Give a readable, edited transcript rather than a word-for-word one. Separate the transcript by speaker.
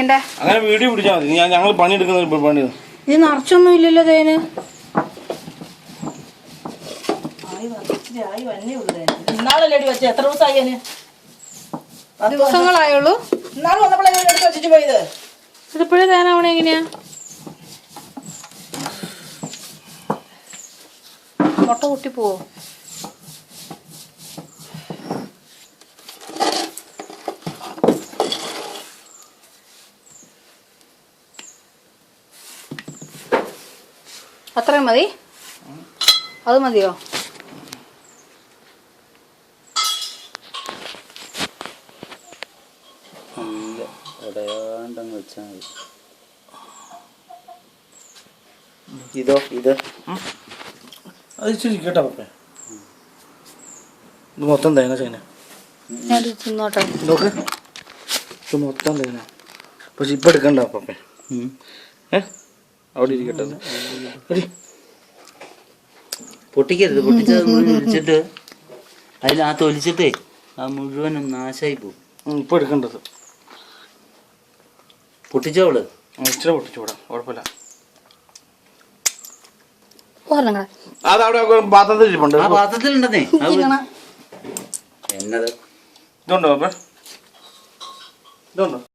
Speaker 1: പിടിക്കണ്ടേ?
Speaker 2: അങ്ങനെ വീഡിയോ പിടിച്ചാൽ മതി. ഞങ്ങൾ പണിയെടുക്കുന്ന പണി.
Speaker 1: ഇത് നിറച്ചൊന്നും ഇല്ലല്ലോ തേന്.
Speaker 3: ഇന്നാളല്ലേ വെച്ച എത്ര ദിവസമായി?
Speaker 1: ദിവസങ്ങളായുള്ളൂ.
Speaker 3: ഇന്നാൾ വന്നപ്പോഴേ എടുത്ത് വെച്ചിട്ട് പോയത്.
Speaker 1: ഇതിപ്പോഴേ തേനാവണ എങ്ങനെയാ? മുട്ട പൊട്ടി പോവോ? അത്രയും മതി? അത് മതിയോ?
Speaker 4: ഇതോ ഇത്
Speaker 2: അത് ഇച്ചിരി കേട്ടോ പപ്പേ. ഇത് മൊത്തം തേങ്ങ ചെയ്യുന്ന
Speaker 1: തിന്നോട്ടെ.
Speaker 2: നോക്ക്, ഇത് മൊത്തം തേങ്ങ. പക്ഷെ ഇപ്പം എടുക്കണ്ട പപ്പേ. അവിടെ ഇരിക്കട്ടെ.
Speaker 4: പൊട്ടിക്കരുത്. പൊട്ടിച്ചത് മുഴുവൻ ഒലിച്ചിട്ട് അതിനകത്ത് ഒലിച്ചിട്ടേ ആ മുഴുവനും നാശമായി പോകും.
Speaker 2: ഇപ്പം എടുക്കേണ്ടത്
Speaker 4: പൊട്ടിച്ചോള്.
Speaker 2: ഇച്ചിരി പൊട്ടിച്ചോടാ, കുഴപ്പമില്ല.
Speaker 1: അതവിടെ
Speaker 2: പാത്രത്തിൽ ഇരിപ്പുണ്ട്.
Speaker 4: ആ പാത്രത്തിലുണ്ടെന്നേ. എന്നത്
Speaker 2: ഇതുണ്ടോ പപ്പേ? ഇതുണ്ടോ?